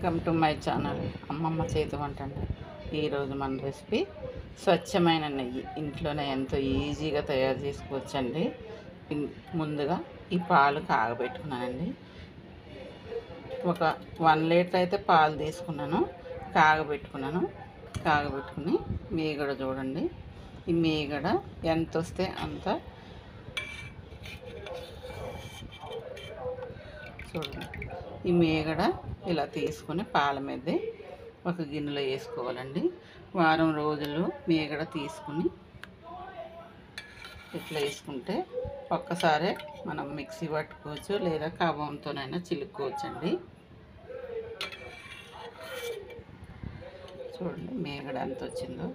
Welcome to my channel అమ్మమ్మ చేతి వంట అండి. ఈరోజు మన రెసిపీ స్వచ్ఛమైన నెయ్యి ఇంట్లోనే ఎంతో ఈజీగా తయారు చేసుకోవచ్చండి. ముందుగా ఈ పాలు కాగబెట్టుకున్నానండి. ఒక 1 లీటర్ అయితే పాలు తీసుకున్నాను, కాగబెట్టుకుని మీగడ చూడండి. ఈ మీగడ ఎంత వస్తే అంత చూడండి. ఈ మీగడ ఇలా తీసుకొని పాల మీద ఒక గిన్నెలో వేసుకోవాలండి. వారం రోజులు మీగడ తీసుకుని ఇట్లా వేసుకుంటే ఒక్కసారి మనం మిక్సీ పట్టుకోవచ్చు, లేదా కవ్వంతోనైనా చిలుక్కోవచ్చు అండి. చూడండి మీగడ ఎంత వచ్చిందో.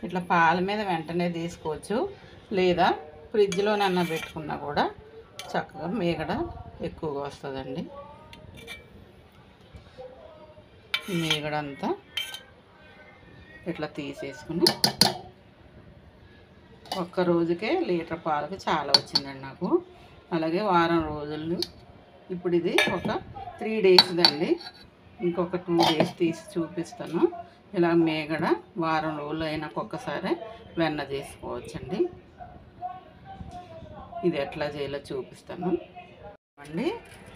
ఇట్లా పాల మీద వెంటనే తీసుకోవచ్చు, లేదా ఫ్రిడ్జ్లోనన్నా పెట్టుకున్నా కూడా చక్కగా మీగడ ఎక్కువగా వస్తుందండి. మీగడంతా ఇట్లా తీసేసుకుని ఒక్క రోజుకే లీటర్ పాలకు చాలా వచ్చిందండి నాకు. అలాగే వారం రోజులు, ఇప్పుడు ఇది ఒక 3 డేస్ అండి. ఇంకొక 2 డేస్ తీసి చూపిస్తాను. ఇలా మీగడ వారం రోజులు అయినాక ఒక్కసారి వెన్న చేసుకోవచ్చండి. ఇది ఎట్లా చేయాలో చూపిస్తాను అండి.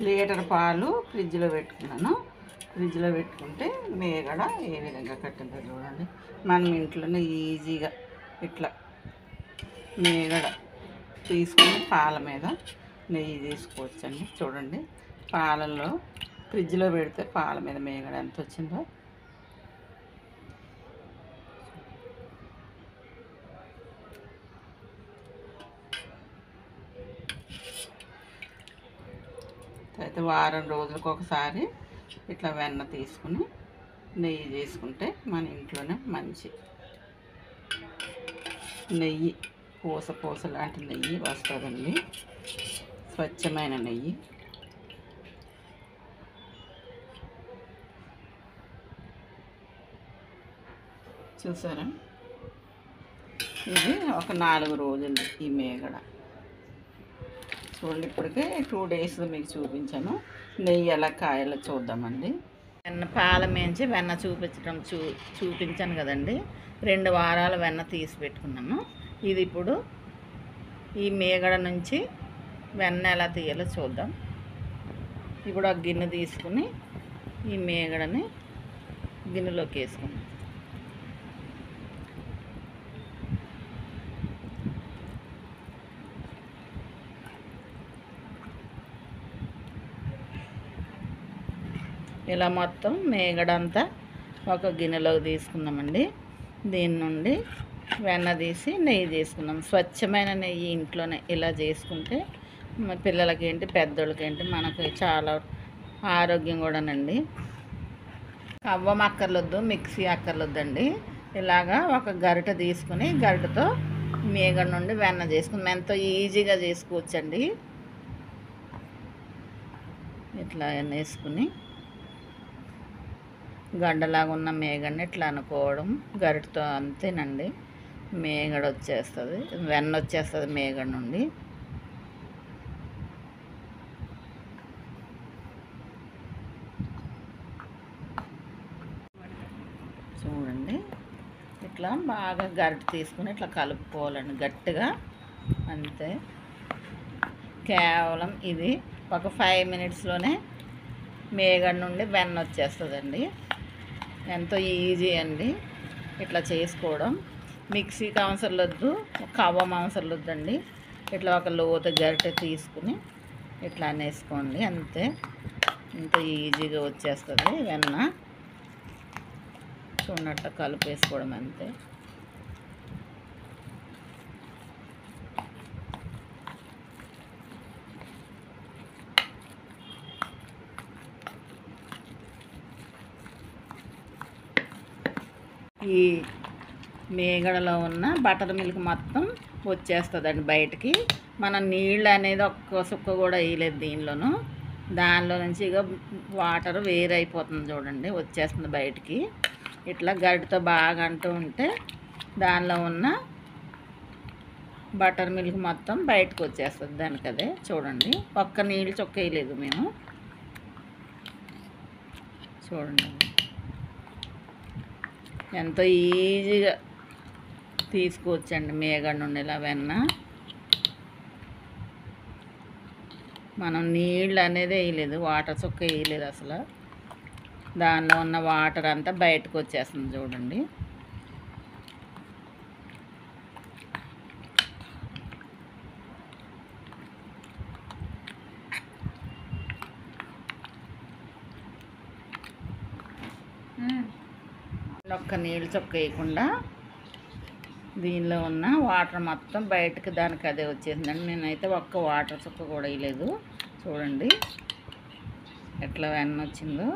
లీటర్ పాలు ఫ్రిడ్జ్లో పెట్టుకున్నాను. ఫ్రిడ్జ్లో పెట్టుకుంటే మీగడ ఏ విధంగా కట్టిందో చూడండి. మనం ఇంట్లోనే ఈజీగా ఇట్లా మీగడ తీసుకుని పాల మీద నెయ్యి తీసుకోవచ్చండి. చూడండి పాలల్లో ఫ్రిడ్జ్లో పెడితే పాల మీద మీగడ ఎంత వచ్చిందో. అయితే వారం రోజులకు ఒకసారి ఇట్లా వెన్న తీసుకుని నెయ్యి చేసుకుంటే మన ఇంట్లోనే మంచి నెయ్యి పూస లాంటి నెయ్యి వస్తుందండి. స్వచ్ఛమైన నెయ్యి. చూసారా, ఇది ఒక 4 రోజులు ఈ మీగడ. చూడండి ఇప్పటికే 2 డేస్ మీకు చూపించాను. నెయ్యి ఎలా కాయాలో చూద్దామండి. వెన్న పాల మేంచి వెన్న చూపించాను కదండి. 2 వారాల వెన్న తీసి పెట్టుకున్నాను. ఇది ఇప్పుడు ఈ మీగడ నుంచి వెన్న ఎలా తీయాలో చూద్దాం. ఇప్పుడు ఆ గిన్నె తీసుకుని ఈ మీగడని గిన్నెలోకి వేసుకున్నాం. ఇలా మొత్తం మీగడంతా ఒక గిన్నెలోకి తీసుకున్నామండి. దీని నుండి వెన్న తీసి నెయ్యి తీసుకున్నాం. స్వచ్ఛమైన నెయ్యి ఇంట్లోనే ఇలా చేసుకుంటే పిల్లలకి ఏంటి, పెద్దోళ్ళకి ఏంటి, మనకి చాలా ఆరోగ్యం కూడానండి. కవ్వం అక్కర్లొద్దు, మిక్సీ అక్కర్లొద్దండి. ఇలాగా ఒక గరిట తీసుకుని గరిటతో మీగడ నుండి వెన్న చేసుకుని ఎంతో ఈజీగా చేసుకోవచ్చండి. ఇట్లా వేసుకుని గడ్డలాగా ఉన్న మీగడని ఇట్లా అనుకోవడం గరిటతో, అంతేనండి. మీగడ వచ్చేస్తుంది, వెన్న వచ్చేస్తుంది మీగడ నుండి. చూడండి ఇట్లా బాగా గరిట తీసుకుని ఇట్లా కలుపుకోవాలండి గట్టిగా, అంతే. కేవలం ఇది ఒక 5 మినిట్స్లోనే మీగడ నుండి వెన్న వచ్చేస్తుందండి. ఎంతో ఈజీ అండి ఇట్లా చేసుకోవడం. మిక్సీకి అవసరం వద్దు, కవ్వం అవసరం వద్దండి. ఇట్లా ఒక లోతు గరిటె తీసుకుని ఇట్లా అనేసుకోండి, అంతే. ఎంతో ఈజీగా వచ్చేస్తుంది వెన్న. చూడట్టు కలిపేసుకోవడం, అంతే. ఈ మీగడలో ఉన్న బటర్ మిల్క్ మొత్తం వచ్చేస్తుందండి బయటికి. మనం నీళ్ళు అనేది ఒక్క సుక్క కూడా వేయలేదు దీనిలోను. దానిలో నుంచి ఇక వాటర్ వేరైపోతుంది చూడండి, వచ్చేస్తుంది బయటికి. ఇట్లా గరిటతో బాగా అంటూ ఉంటే దానిలో ఉన్న బటర్ మిల్క్ మొత్తం బయటకు వచ్చేస్తుంది దానికి. అదే చూడండి, ఒక్క నీళ్ళు చొక్క వేయలేదు మేము. చూడండి ఎంతో ఈజీగా తీసుకోవచ్చండి మేగడ నుండి ఇలా వెన్న. మనం నీళ్ళు అనేది వేయలేదు, వాటర్ చుక్క వేయలేదు అసలు. దానిలో ఉన్న వాటర్ అంతా బయటకు వచ్చేస్తుంది చూడండి. ఒక్క నీళ్ళు చుక్క వేయకుండా దీనిలో ఉన్న వాటర్ మొత్తం బయటకు దానికి అదే వచ్చేసిందండి. నేనైతే ఒక్క వాటర్ చుక్క కూడా వేయలేదు. చూడండి ఎట్లా వెన్న వచ్చిందో.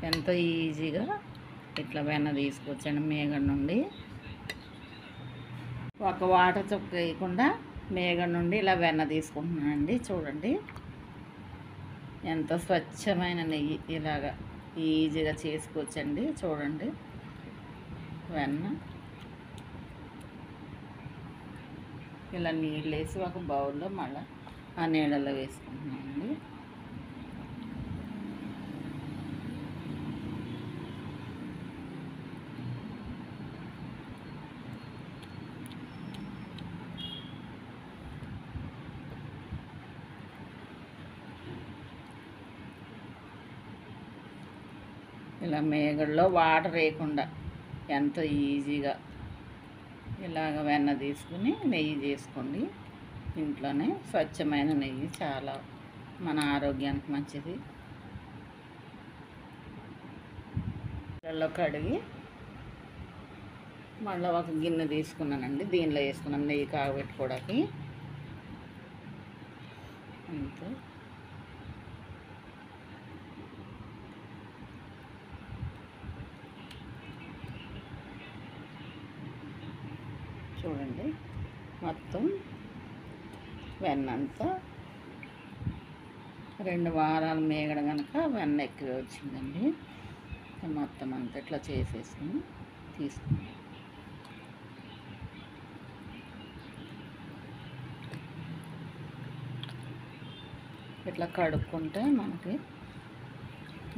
ఎంతో ఈజీగా ఇట్లా వెన్న తీసుకొచ్చండి మేగడ నుండి. ఒక వాటర్ చుక్క వేయకుండా మేగడ నుండి ఇలా వెన్న తీసుకుంటున్నానండి. చూడండి ఎంతో స్వచ్ఛమైన నెయ్యి ఇలాగా ఈజీగా చేసుకోవచ్చండి. చూడండి వెన్న ఇలా నీళ్ళు వేసి ఒక బౌల్లో మళ్ళీ ఆ నీళ్ళలో వేసుకుంటున్నామండి. ఇలా మేగడలో వాటర్ వేయకుండా ఎంతో ఈజీగా ఇలాగ వెన్న తీసుకుని నెయ్యి చేసుకోండి ఇంట్లోనే. స్వచ్ఛమైన నెయ్యి చాలా మన ఆరోగ్యానికి మంచిది. నీళ్ళలో కడిగి మళ్ళీ ఒక గిన్నె తీసుకున్నానండి. దీనిలో వేసుకున్నాను నెయ్యి కాగబెట్టుకోవడానికి. అంతే. చూడండి మొత్తం వెన్నంతా 2 వారాలు మేగడ కనుక వెన్న ఎక్కువ వచ్చిందండి. మొత్తం అంతా ఇట్లా చేసేసుకుని తీసుకుని ఇట్లా కడుక్కుంటే మనకి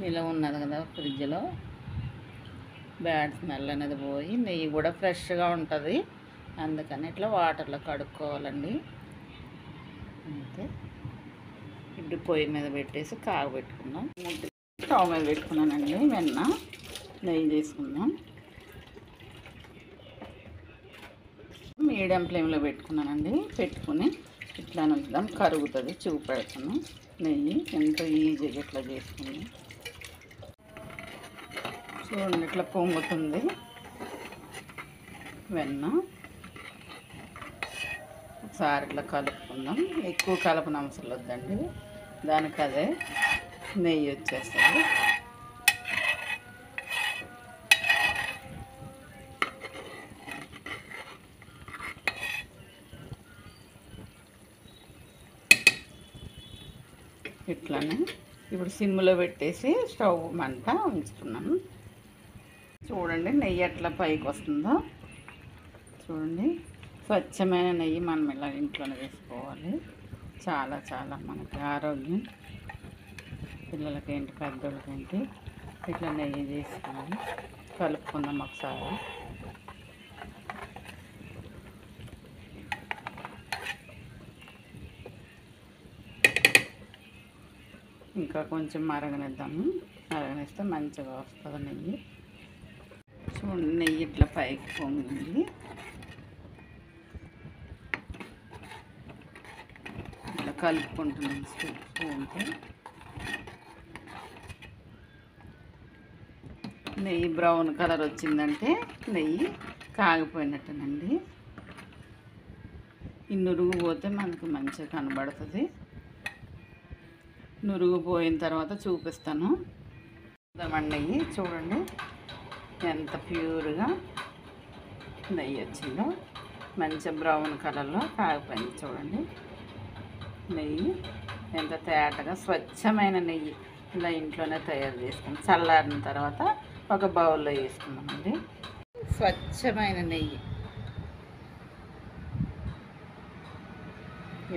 నిలవ ఉన్నది కదా ఫ్రిడ్జ్లో, బ్యాడ్ స్మెల్ అనేది పోయి నెయ్యి కూడా ఫ్రెష్గా ఉంటుంది. అందుకని ఇట్లా వాటర్లో కడుక్కోవాలండి. అంతే. ఇప్పుడు పొయ్యి మీద పెట్టేసి కాగబెట్టుకుందాం. స్టవ్ మీద పెట్టుకున్నానండి. వెన్న నెయ్యి తీసుకుందాం. మీడియం ఫ్లేమ్లో పెట్టుకున్నానండి. పెట్టుకుని ఇట్లా ఉంచుదాం, కరుగుతుంది. చూపెడుతున్నాం నెయ్యి ఎంతో ఈజీగా ఇట్లా చేసుకుందాం. చూడండి ఇట్లా పొంగుతుంది వెన్న. ఒకసారి ఇట్లా కలుపుకుందాం. ఎక్కువ కలపన అవసరం వద్దండి, దానికి అదే నెయ్యి వచ్చేస్తుంది. ఇట్లానే ఇప్పుడు సిమ్లో పెట్టేసి స్టవ్ మంట ఉంచుతున్నాను. చూడండి నెయ్యి ఎట్లా పైకి వస్తుందో. చూడండి స్వచ్ఛమైన నెయ్యి మనం ఇలా ఇంట్లోనే వేసుకోవాలి. చాలా చాలా మనకి ఆరోగ్యం. పిల్లలకేంటి పెద్దోళ్ళకేంటి ఇట్లా నెయ్యి తీసుకుని కలుపుకుందాం ఒకసారి. ఇంకా కొంచెం మరగనిద్దాము. మరగనిస్తే మంచిగా వస్తుంది నెయ్యి. చూడండి నెయ్యి ఇట్లా పైకి పొంగింది. ఇట్లా కలుపుకుంటున్నాం స్పూన్తో. నెయ్యి బ్రౌన్ కలర్ వచ్చిందంటే నెయ్యి కాగిపోయినట్టేనండి. ఈ నురుగు పోతే మనకు మంచిగా కనబడుతుంది. నురుగు పోయిన తర్వాత చూపిస్తాను. నెయ్యి చూడండి ఎంత ప్యూర్గా నెయ్యి వచ్చిందో. మంచి బ్రౌన్ కలర్లో కాగిపోయింది. చూడండి నెయ్యి ఎంత తేటగా స్వచ్ఛమైన నెయ్యి ఇలా ఇంట్లోనే తయారు చేసుకుని చల్లారిన తర్వాత ఒక బౌల్లో వేసుకున్నామండి. స్వచ్ఛమైన నెయ్యి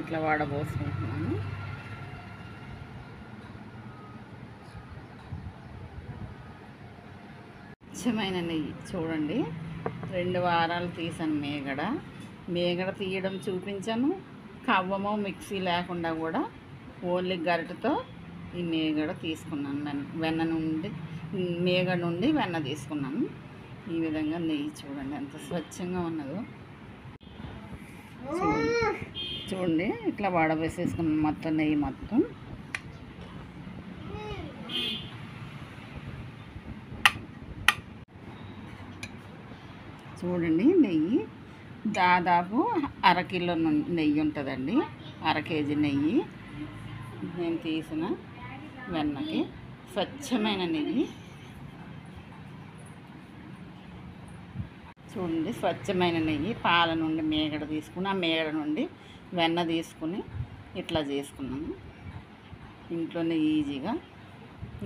ఇట్లా వడబోసుకుంటున్నాను. స్వచ్ఛమైన నెయ్యి చూడండి. 2 వారాలు తీసాను మేగడ తీయడం చూపించాను. కవ్వమో మిక్సీ లేకుండా కూడా ఓన్లీ గరిటతో ఈ మేగడ తీసుకున్నాను. మేగడ నుండి వెన్న తీసుకున్నాను. ఈ విధంగా నెయ్యి చూడండి ఎంత స్వచ్ఛంగా ఉన్నదో. చూడండి ఇట్లా వడవేసేసుకున్నాను మొత్తం నెయ్యి మొత్తం. చూడండి నెయ్యి దాదాపు అరకిలో నెయ్యి ఉంటుందండి. 1/2 కేజీ నెయ్యి నేను తీసిన వెన్నకి. స్వచ్ఛమైన నెయ్యి చూడండి. స్వచ్ఛమైన నెయ్యి పాల నుండి మేగడ తీసుకుని, ఆ మేగడ నుండి వెన్న తీసుకుని ఇట్లా చేసుకున్నాను ఇంట్లోనే ఈజీగా.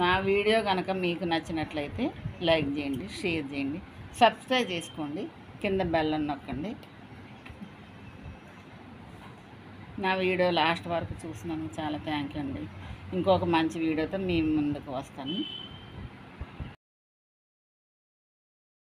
నా వీడియో కనుక మీకు నచ్చినట్లయితే లైక్ చేయండి, షేర్ చేయండి, సబ్స్క్రైబ్ చేసుకోండి, కింద బెల్ నొక్కండి. నా వీడియో లాస్ట్ వరకు చూసినందుకు చాలా థ్యాంక్ యూ అండి. ఇంకొక మంచి వీడియోతో మీ ముందుకు వస్తాను.